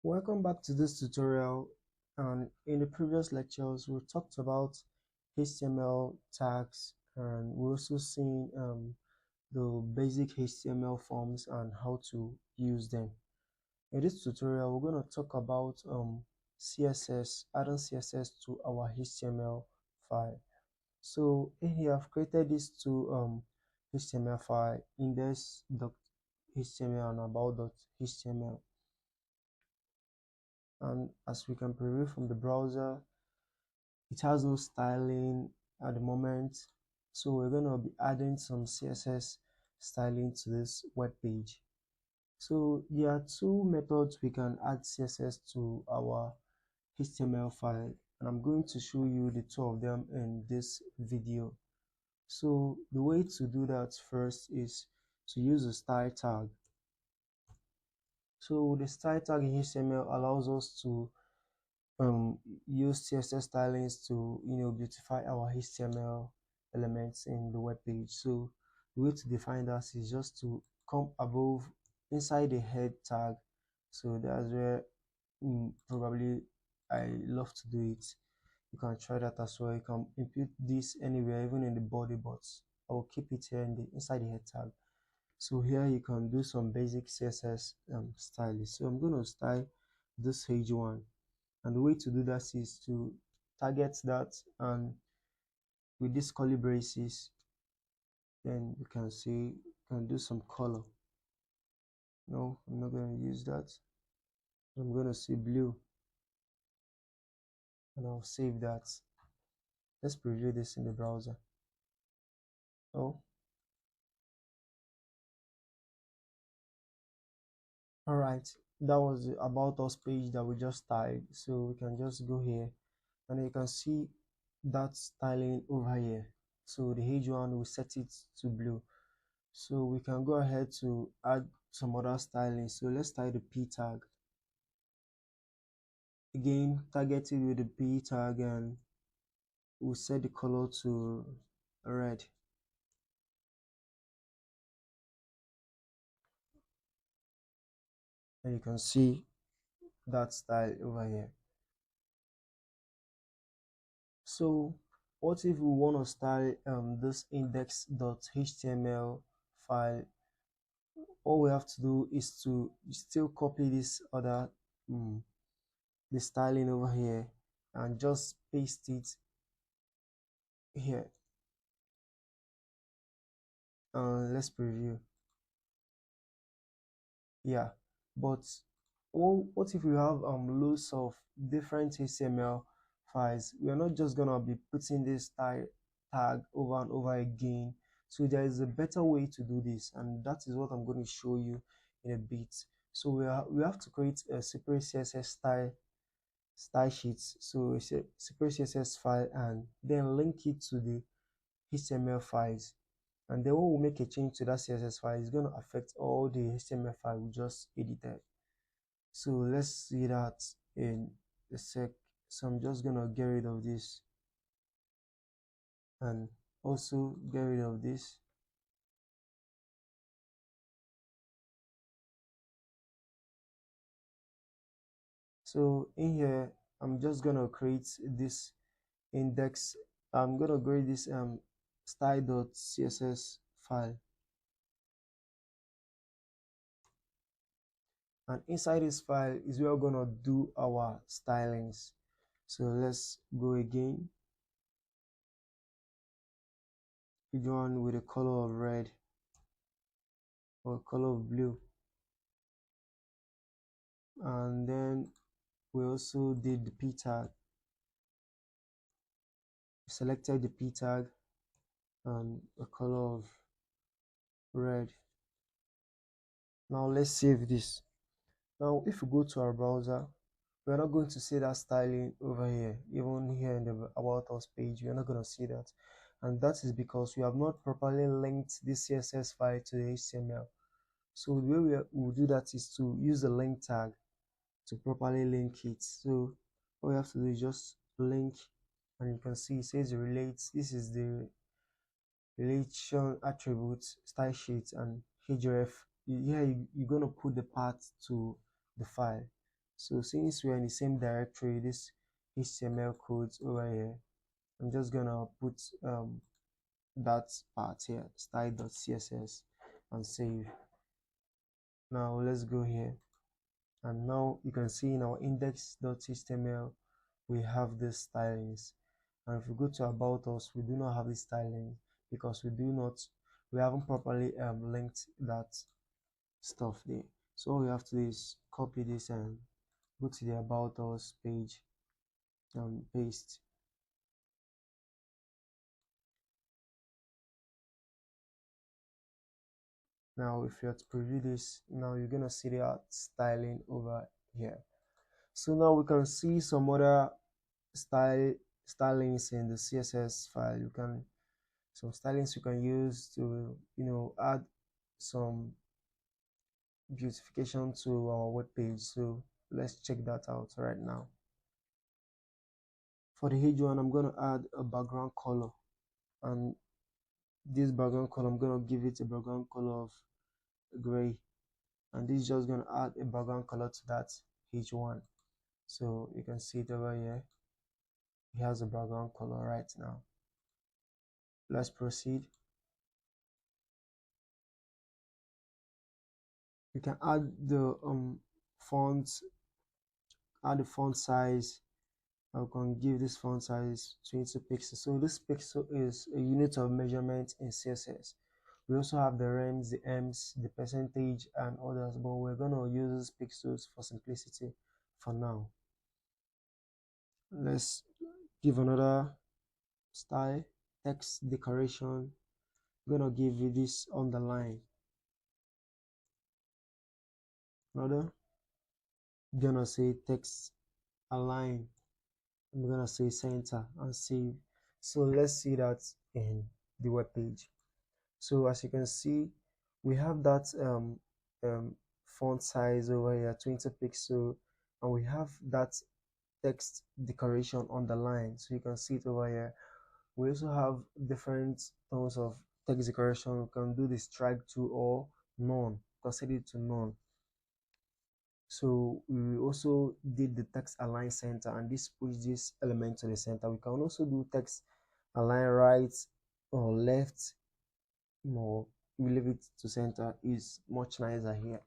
Welcome back to this tutorial. And in the previous lectures, we talked about HTML tags, and we also seen the basic HTML forms and how to use them. In this tutorial, we're going to talk about CSS, adding CSS to our HTML file. So in here, I've created these two HTML file, index.html and about.html. And as we can preview from the browser, it has no styling at the moment, so we're going to be adding some CSS styling to this web page. So there are two methods we can add CSS to our HTML file, and I'm going to show you the two of them in this video. So the way to do that first is to use a style tag. So the style tag in HTML allows us to use CSS stylings to beautify our HTML elements in the web page. So the way to define that is just to come above inside the head tag. So that's where probably I love to do it. You can try that as well. You can input this anywhere, even in the body, but I will keep it here in the inside the head tag. So here you can do some basic CSS styling. So I'm going to style this h1, and the way to do that is to target that, and with these curly braces, then you can see you can do some color. No, I'm not going to use that. I'm going to say blue, and I'll save that. Let's preview this in the browser. Oh, all right, that was the about us page that we just styled. So we can just go here, and you can see that styling over here. So the h1, we set it to blue. So we can go ahead to add some other styling. So let's style the p tag. Again, target it with the p tag, and we'll set the color to red. And you can see that style over here. So what if we want to style this index.html file? All we have to do is to still copy this other the styling over here and just paste it here. Let's preview. Yeah, but what if we have loads of different HTML files? We are not just gonna be putting this tag over and over again. So there is a better way to do this, and that is what I'm going to show you in a bit. So we have to create a separate CSS style sheets. So it's a separate CSS file, and then link it to the HTML files. And then when we make a change to that CSS file, it's going to affect all the HTML file we just edited. So let's see that in a sec. So I'm just going to get rid of this, and also get rid of this. So in here, I'm just going to create this index. I'm going to create this style.css file. And inside this file is where we're going to do our stylings. So let's go again. We go on with a color of red or color of blue, and then we also did the p tag. Selected the p tag and a color of red. Now let's save this. Now if we go to our browser, we're not going to see that styling over here. Even here in the about us page, we're not going to see that, and that is because we have not properly linked this CSS file to the HTML. So the way we will do that is to use the link tag to properly link it. So all we have to do is just link, and you can see it says relates. This is the relation attributes, style sheet, and href. Here you're going to put the path to the file. So since we're in the same directory, this HTML codes over here, I'm just gonna put that part here, style.css, and save. Now let's go here, and now you can see in our index.html we have this stylings, and if we go to about us, we do not have this styling because we haven't properly linked that stuff there. So all we have to do is copy this and go to the about us page and paste. Now if you have to preview this, now you're gonna see the styling over here. So now we can see some other stylings in the CSS file. Some stylings you can use to add some beautification to our web page. So let's check that out right now. For the h1, I'm going to add a background color, and this background color, I'm going to give it a background color of gray, and this is just going to add a background color to that h1. So you can see it over here. It has a background color right now. Let's proceed. You can add the font, add the font size. I can give this font size 20 pixels. So this pixel is a unit of measurement in CSS. We also have the rems, the ems, the percentage, and others, but we're going to use pixels for simplicity for now. Let's give another style, text decoration. I'm going to give you this underline. Another, I'm going to say text align. I'm going to say center and save. So let's see that in the web page. So as you can see, we have that font size over here, 20 pixel, and we have that text decoration on the line, so you can see it over here. We also have different tones of text decoration. We can do the strike to or none, can set it to none. So we also did the text align center, and this pushes this element to the center. We can also do text align right or left, or we leave it to center. Is much nicer here.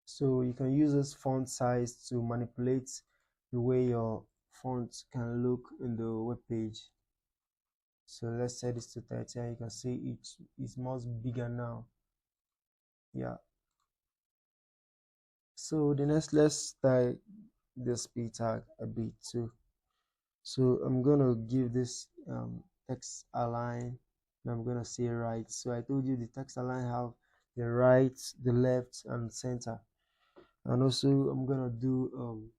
So you can use this font size to manipulate the way your font can look in the web page. So let's set this to 30, and you can see it is much bigger now. Yeah. So the next, let's style this p tag a bit too. So I'm gonna give this text align, and I'm gonna say right. So I told you the text align have the right, the left, and center. And also I'm gonna do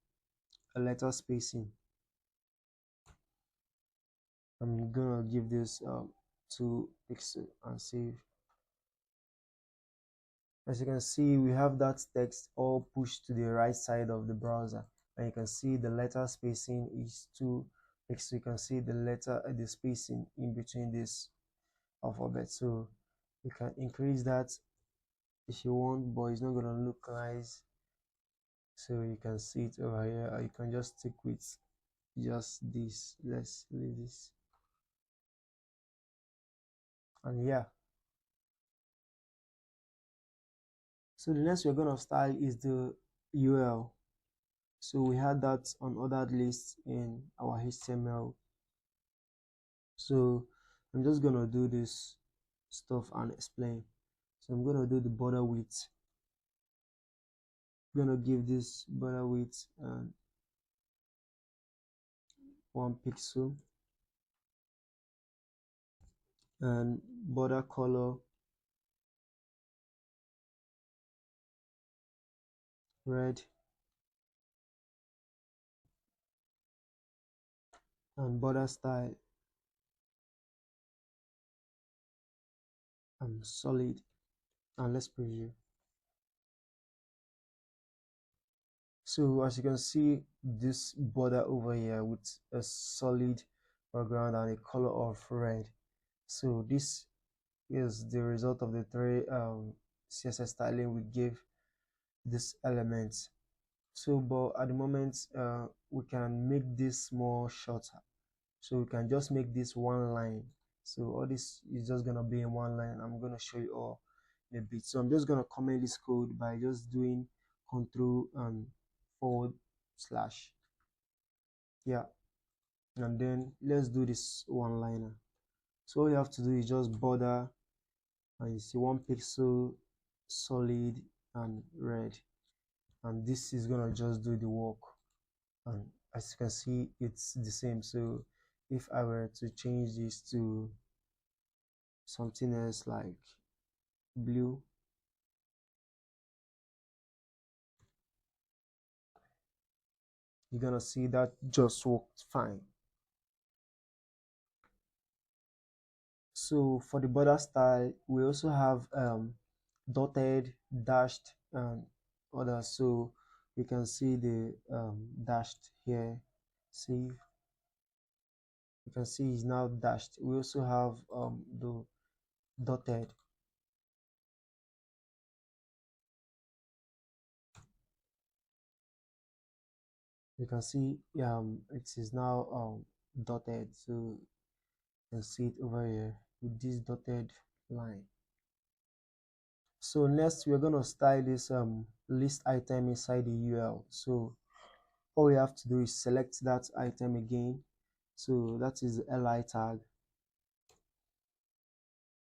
a letter spacing. I'm gonna give this 2 pixel and save. As you can see, we have that text all pushed to the right side of the browser, and you can see the letter spacing is 2 pixels. You can see the spacing in between this alphabet. So you can increase that if you want, but it's not gonna look nice. So you can see it over here, or you can just stick with just this. Let's leave this, and yeah. So the next we're gonna style is the UL. So we had that on ordered list in our HTML. So I'm just gonna do this stuff and explain. So I'm gonna do the border width. I'm gonna give this border width and 1 pixel, and border color red, and border style and solid. And let's preview. So as you can see, this border over here with a solid background and a color of red. So this is the result of the 3 CSS styling we gave this element. So but at the moment we can make this more shorter, so we can just make this one line. So all this is just gonna be in one line. I'm gonna show you all in a bit. So I'm just gonna comment this code by just doing control and forward slash, yeah, and then let's do this one liner. So all you have to do is just border, and you see 1 pixel solid and red, and this is gonna just do the work. And as you can see, it's the same. So if I were to change this to something else like blue, you're gonna see that just worked fine. So for the border style, we also have dotted, dashed, and others. So we can see the dashed here. See, you can see it's now dashed. We also have the dotted. You can see it is now dotted. So you can see it over here with this dotted line. So next we're going to style this list item inside the UL. So all we have to do is select that item again. So that is the li tag,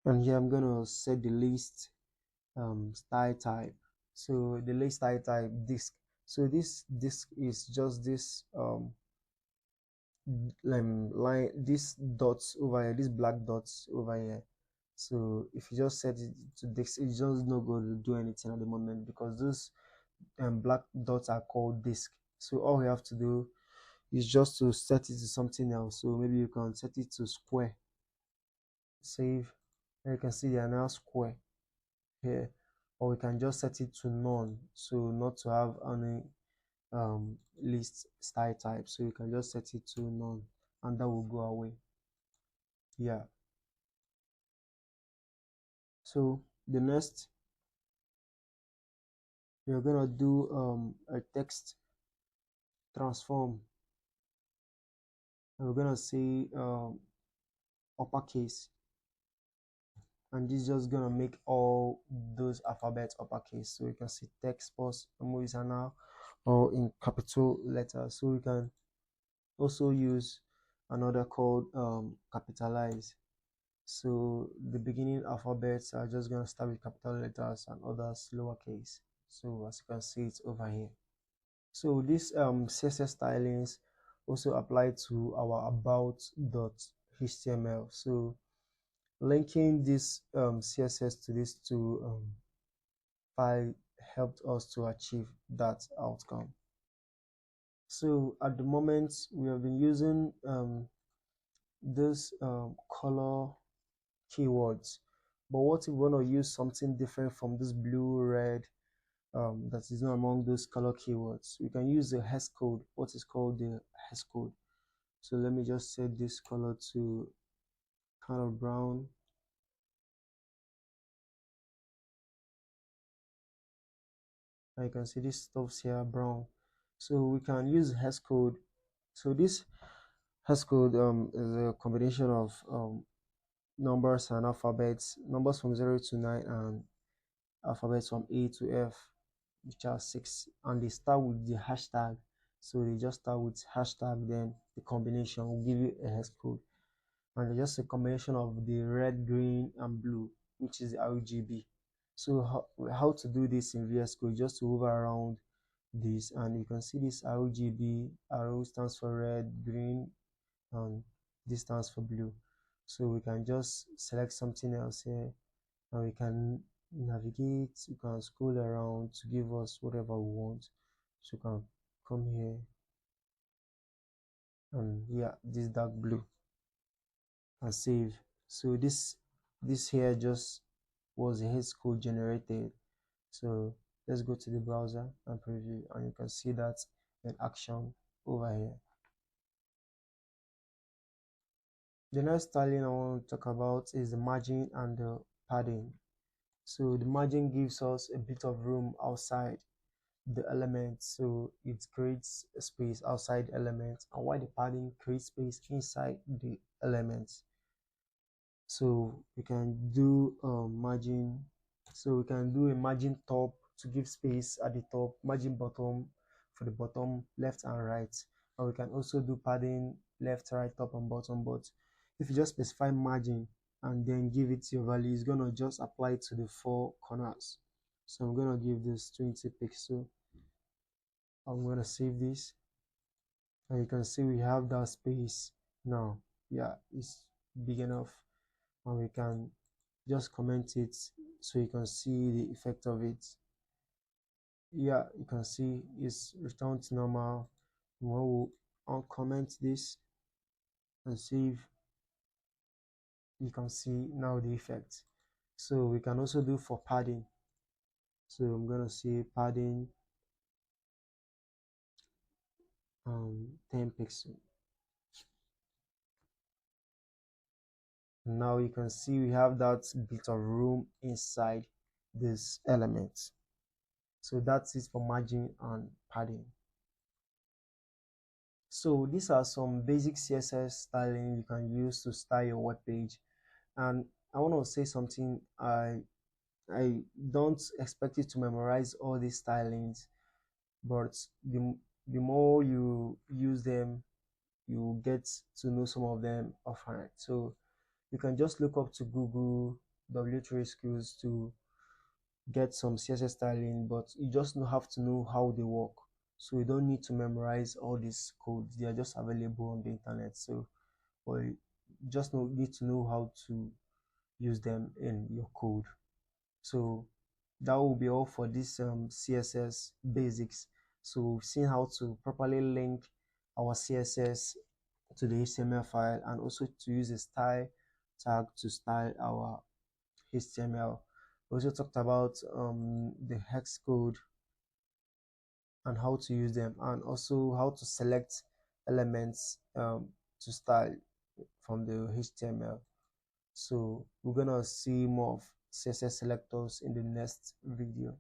and here I'm going to set the list style type. So the list style type disk. So this disk is just this line, these dots over here, these black dots over here. So if you just set it to disk, it's just not going to do anything at the moment because those black dots are called disk. So all we have to do is just to set it to something else. So maybe you can set it to square, save, and you can see they are now square here. Or we can just set it to none, so not to have any list style type. So you can just set it to none and that will go away. Yeah. So the next we're gonna do a text transform, and we're gonna say uppercase, and this is just gonna make all those alphabets uppercase. So you can see text box emojis are now all in capital letters. So we can also use another called capitalize. So the beginning alphabets are just gonna start with capital letters and others lowercase. So as you can see, it's over here. So this CSS stylings also apply to our about.html. So linking this CSS to this file helped us to achieve that outcome. So at the moment we have been using this color keywords, but what if we want to use something different from this blue, red, that is not among those color keywords? We can use the hex code, what is called the hex code. So let me just set this color to kind of brown. And you can see this stuff's here brown. So we can use hex code. So this hex code is a combination of numbers and alphabets, numbers from 0 to 9 and alphabets from A to F, which are 6, and they start with the hashtag. So they just start with hashtag, then the combination will give you a hex code, and just a combination of the red, green, and blue, which is RGB. So how to do this in VS Code? Just to hover around this, and you can see this RGB. Arrow stands for red, green, and this stands for blue. So we can just select something else here, and we can navigate. We can scroll around to give us whatever we want. So you can come here, and yeah, this dark blue, and save. So this here just was a hex code generated. So let's go to the browser and preview, and you can see that in action over here. The next styling I want to talk about is the margin and the padding. So the margin gives us a bit of room outside the element, so it creates a space outside the element, and while the padding creates space inside the element. So we can do margin, so we can do a margin top to give space at the top, margin bottom for the bottom, left and right, and we can also do padding left, right, top and bottom. But if you just specify margin and then give it your value, it's gonna just apply to the four corners. So I'm gonna give this 20 pixel. I'm gonna save this, and you can see we have that space now. Yeah, it's big enough, and we can just comment it so you can see the effect of it. Yeah, you can see it's returned to normal. We'll uncomment this and save. You can see now the effect. So we can also do for padding. So I'm gonna say padding 10 pixel. Now you can see we have that bit of room inside this element. So that's it for margin and padding. So these are some basic CSS styling you can use to style your web page. And I want to say something. I don't expect you to memorize all these stylings, but the more you use them, you get to know some of them offhand. So you can just look up to Google W3 skills to get some CSS styling, but you just have to know how they work. So you don't need to memorize all these codes. They are just available on the internet. So, but you just need to know how to use them in your code. So that will be all for this CSS basics. So we've seen how to properly link our CSS to the HTML file, and also to use a style tag to style our HTML. We also talked about the hex code and how to use them, and also how to select elements to style from the HTML. So we're gonna see more of CSS selectors in the next video.